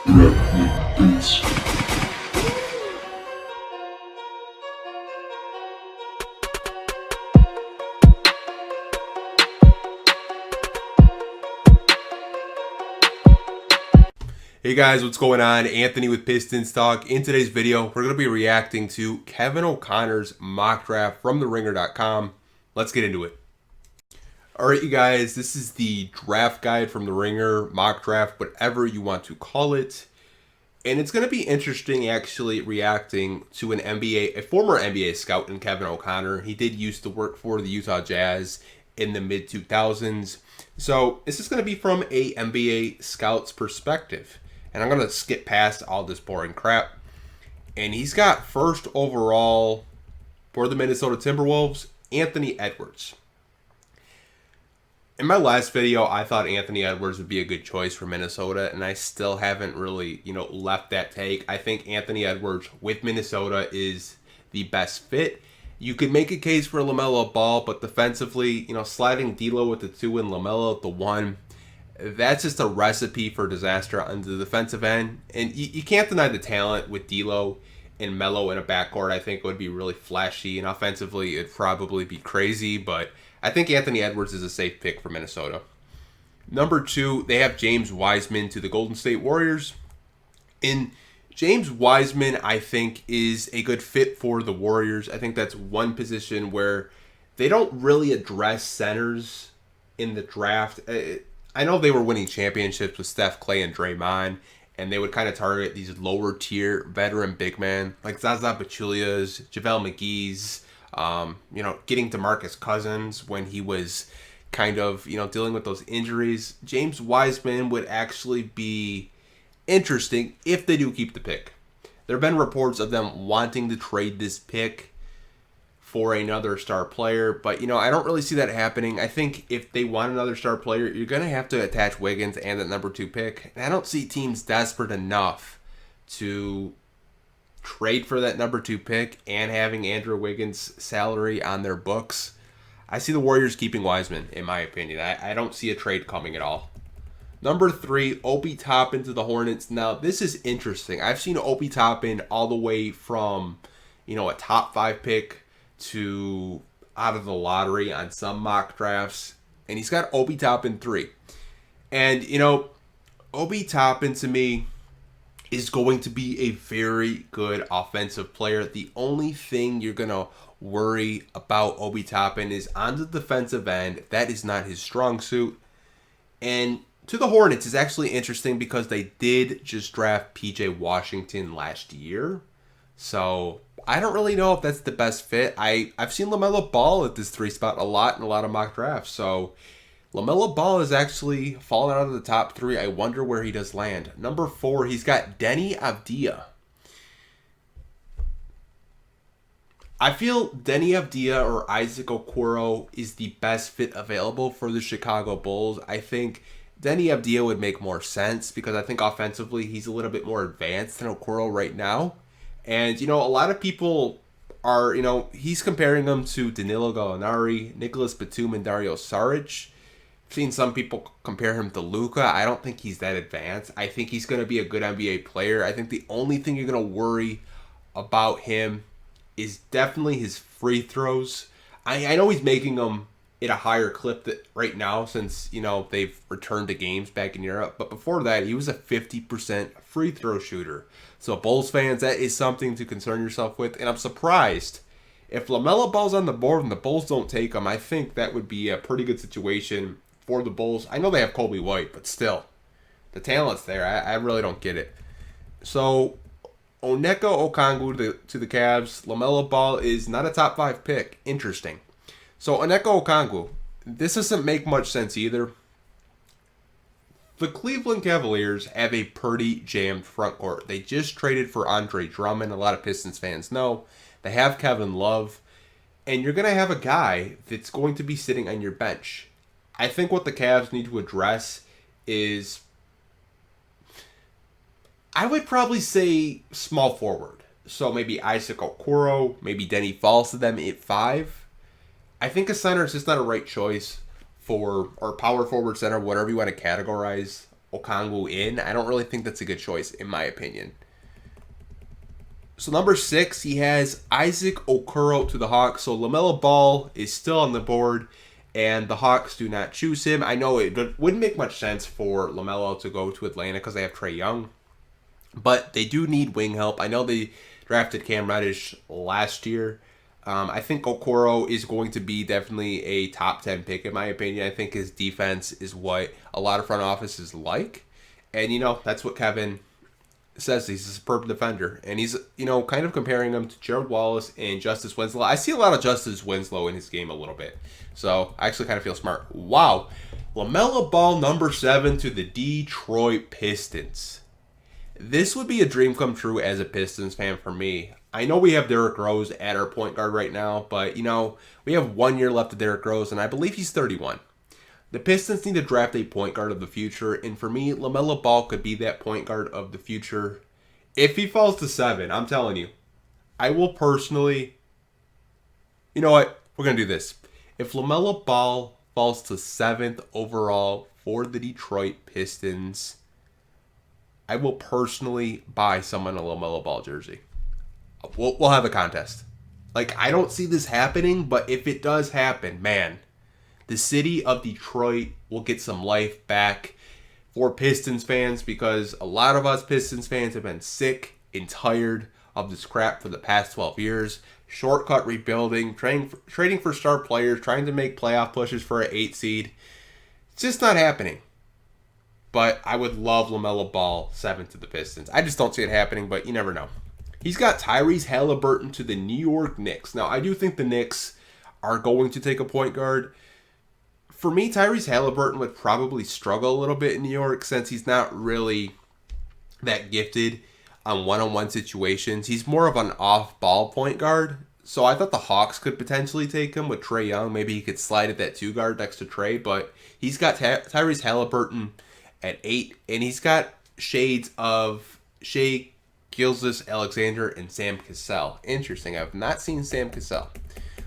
Hey guys, what's going on? Anthony with Pistons Talk. In today's video, we're going to be reacting to Kevin O'Connor's mock draft from TheRinger.com. Let's get into it. Alright you guys, this is the draft guide from The Ringer, mock draft, whatever you want to call it. And it's going to be interesting actually reacting to a former NBA scout in Kevin O'Connor. He did used to work for the Utah Jazz in the mid-2000s. So this is going to be from a NBA scout's perspective. And I'm going to skip past all this boring crap. And he's got first overall for the Minnesota Timberwolves, Anthony Edwards. In my last video, I thought Anthony Edwards would be a good choice for Minnesota, and I still haven't really, left that take. I think Anthony Edwards with Minnesota is the best fit. You could make a case for LaMelo Ball, but defensively, sliding D'Lo with the 2 and LaMelo at the 1, that's just a recipe for disaster on the defensive end. And you can't deny the talent with D'Lo and Melo in a backcourt. I think it would be really flashy, and offensively it'd probably be crazy, but I think Anthony Edwards is a safe pick for Minnesota. Number 2, they have James Wiseman to the Golden State Warriors. And James Wiseman, I think, is a good fit for the Warriors. I think that's one position where they don't really address centers in the draft. I know they were winning championships with Steph, Clay, and Draymond, and they would kind of target these lower-tier veteran big men like Zaza Pachulia's, JaVale McGee's, getting DeMarcus Cousins when he was kind of, dealing with those injuries. James Wiseman would actually be interesting if they do keep the pick. There have been reports of them wanting to trade this pick for another star player, but I don't really see that happening. I think if they want another star player, you're going to have to attach Wiggins and that number 2 pick. And I don't see teams desperate enough to trade for that number 2 pick and having Andrew Wiggins' salary on their books. I see the Warriors keeping Wiseman, in my opinion. I don't see a trade coming at all. Number 3, Obi Toppin to the Hornets. Now, this is interesting. I've seen Obi Toppin all the way from, a top 5 pick to out of the lottery on some mock drafts. And he's got Obi Toppin 3. And, Obi Toppin to me is going to be a very good offensive player. The only thing you're going to worry about Obi Toppin is on the defensive end. That is not his strong suit. And to the Hornets is actually interesting because they did just draft PJ Washington last year. So I don't really know if that's the best fit. I've seen LaMelo Ball at this 3 spot a lot in a lot of mock drafts. So LaMelo Ball is actually fallen out of the top 3. I wonder where he does land. Number 4, he's got Deni Avdija. I feel Deni Avdija or Isaac Okoro is the best fit available for the Chicago Bulls. I think Deni Avdija would make more sense because I think offensively he's a little bit more advanced than Okoro right now. And, a lot of people are, he's comparing them to Danilo Gallinari, Nicholas Batum, and Dario Saric. I've seen some people compare him to Luka. I don't think he's that advanced. I think he's going to be a good NBA player. I think the only thing you're going to worry about him is definitely his free throws. I know he's making them at a higher clip right now since, they've returned to games back in Europe. But before that, he was a 50% free throw shooter. So Bulls fans, that is something to concern yourself with. And I'm surprised if LaMelo Ball's on the board and the Bulls don't take him. I think that would be a pretty good situation for the Bulls. I know they have Kobe White, but still, the talent's there. I really don't get it. So Onyeka Okongwu to the Cavs. LaMelo Ball is not a top 5 pick. Interesting. So Onyeka Okongwu, this doesn't make much sense either. The Cleveland Cavaliers have a pretty jammed front court. They just traded for Andre Drummond. A lot of Pistons fans know. They have Kevin Love. And you're going to have a guy that's going to be sitting on your bench. I think what the Cavs need to address is, I would probably say small forward. So maybe Isaac Okoro, maybe Denny falls to them at 5. I think a center is just not a right choice for, or power forward center, whatever you want to categorize Okongwu in. I don't really think that's a good choice, in my opinion. So number 6, he has Isaac Okoro to the Hawks. So LaMelo Ball is still on the board, and the Hawks do not choose him. I know it wouldn't make much sense for LaMelo to go to Atlanta because they have Trae Young, but they do need wing help. I know they drafted Cam Reddish last year. I think Okoro is going to be definitely a top 10 pick, in my opinion. I think his defense is what a lot of front offices like. And, that's what Kevin says. He's a superb defender. And he's, kind of comparing him to Gerald Wallace and Justice Winslow. I see a lot of Justice Winslow in his game a little bit. So I actually kind of feel smart. Wow. LaMelo Ball, number 7 to the Detroit Pistons. This would be a dream come true as a Pistons fan for me. I know we have Derrick Rose at our point guard right now, but, we have 1 year left of Derrick Rose, and I believe he's 31. The Pistons need to draft a point guard of the future, and for me, LaMelo Ball could be that point guard of the future. If he falls to 7, I'm telling you, I will personally... You know what? We're going to do this. If LaMelo Ball falls to 7th overall for the Detroit Pistons, I will personally buy someone a LaMelo Ball jersey. We'll have a contest. I don't see this happening, but if it does happen, man, the city of Detroit will get some life back for Pistons fans, because a lot of us Pistons fans have been sick and tired of this crap for the past 12 years. Shortcut rebuilding, trading for star players, trying to make playoff pushes for an 8 seed. It's just not happening. But I would love LaMelo Ball 7th to the Pistons. I just don't see it happening, but you never know. He's got Tyrese Halliburton to the New York Knicks. Now, I do think the Knicks are going to take a point guard. For me, Tyrese Halliburton would probably struggle a little bit in New York since he's not really that gifted on one-on-one situations. He's more of an off-ball point guard. So I thought the Hawks could potentially take him with Trae Young. Maybe he could slide at that 2 guard next to Trae. But he's got Tyrese Halliburton at 8. And he's got shades of Shea Gilgeous-Alexander and Sam Cassell. Interesting. I have not seen Sam Cassell.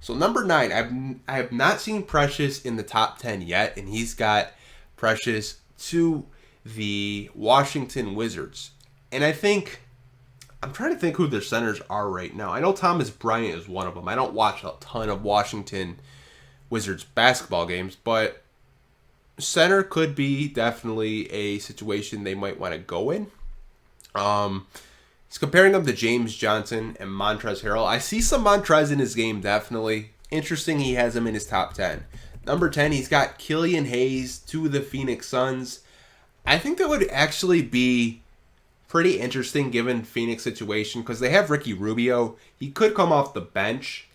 So number 9, I have not seen Precious in the top 10 yet, and he's got Precious to the Washington Wizards. And I'm trying to think who their centers are right now. I know Thomas Bryant is one of them. I don't watch a ton of Washington Wizards basketball games, but center could be definitely a situation they might want to go in. He's comparing them to James Johnson and Montrezl Harrell. I see some Montrez in his game, definitely. Interesting he has him in his top 10. Number 10, he's got Killian Hayes to the Phoenix Suns. I think that would actually be pretty interesting given Phoenix situation because they have Ricky Rubio. He could come off the bench.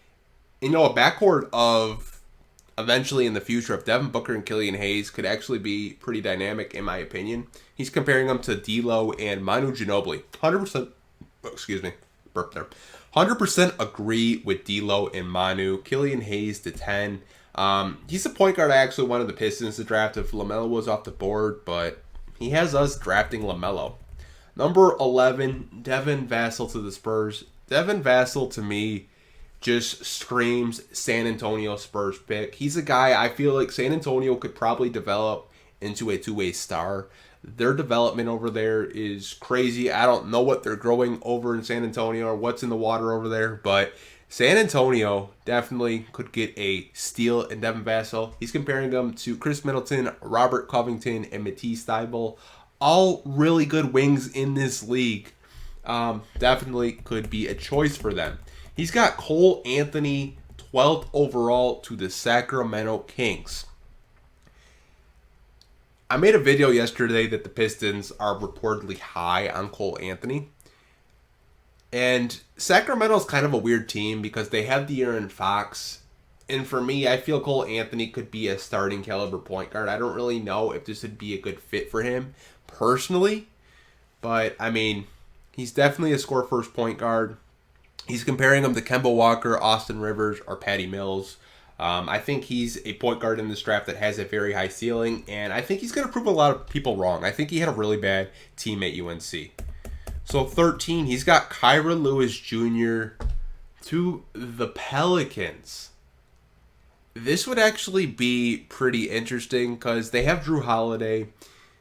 A backcourt of eventually in the future of Devin Booker and Killian Hayes could actually be pretty dynamic in my opinion. He's comparing them to D'Lo and Manu Ginobili. 100%. Excuse me, burp there. 100% agree with D'Lo and Manu. Killian Hayes to 10. He's a point guard I actually wanted the Pistons to draft if LaMelo was off the board, but he has us drafting LaMelo. Number 11, Devin Vassell to the Spurs. Devin Vassell to me just screams San Antonio Spurs pick. He's a guy I feel like San Antonio could probably develop into a two-way star. Their development over there is crazy. I don't know what they're growing over in San Antonio or what's in the water over there, but San Antonio definitely could get a steal in Devin Vassell. He's comparing them to Chris Middleton, Robert Covington, and Matisse Thybulle. All really good wings in this league. Definitely could be a choice for them. He's got Cole Anthony, 12th overall to the Sacramento Kings. I made a video yesterday that the Pistons are reportedly high on Cole Anthony. And Sacramento's kind of a weird team because they have De'Aaron Fox. And for me, I feel Cole Anthony could be a starting caliber point guard. I don't really know if this would be a good fit for him personally. But, he's definitely a score-first point guard. He's comparing him to Kemba Walker, Austin Rivers, or Patty Mills. I think he's a point guard in this draft that has a very high ceiling, and I think he's going to prove a lot of people wrong. I think he had a really bad team at UNC. So 13, he's got Kyra Lewis Jr. to the Pelicans. This would actually be pretty interesting because they have Drew Holiday.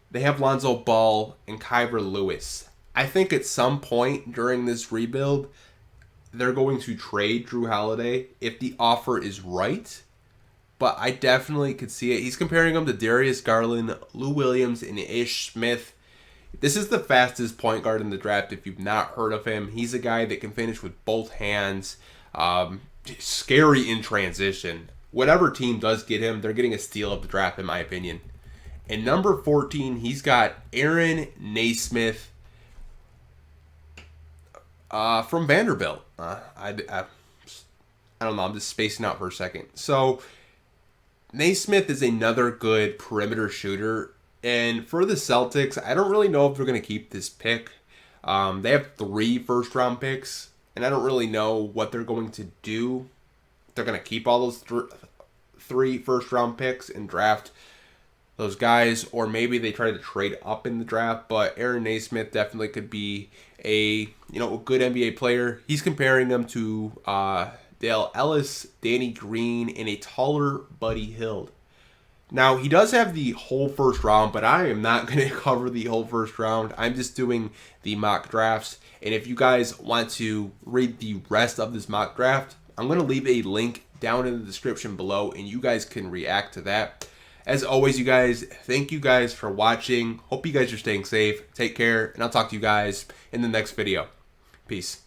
They have Lonzo Ball and Kyra Lewis. I think at some point during this rebuild, they're going to trade Drew Holiday if the offer is right. But I definitely could see it. He's comparing him to Darius Garland, Lou Williams, and Ish Smith. This is the fastest point guard in the draft if you've not heard of him. He's a guy that can finish with both hands. Scary in transition. Whatever team does get him, they're getting a steal of the draft in my opinion. And number 14, he's got Aaron Naismith from Vanderbilt. I don't know. I'm just spacing out for a second. So Naismith is another good perimeter shooter. And for the Celtics, I don't really know if they're going to keep this pick. They have 3 first-round picks, and I don't really know what they're going to do. They're going to keep all those 3 first-round picks and draft those guys, or maybe they try to trade up in the draft. But Aaron Naismith definitely could be a good NBA player. He's comparing them to Dale Ellis, Danny Green, and a taller Buddy Hield. Now, he does have the whole first round, but I am not going to cover the whole first round. I'm just doing the mock drafts. And if you guys want to read the rest of this mock draft, I'm going to leave a link down in the description below, and you guys can react to that. As always, you guys, thank you guys for watching. Hope you guys are staying safe. Take care, and I'll talk to you guys in the next video. Peace.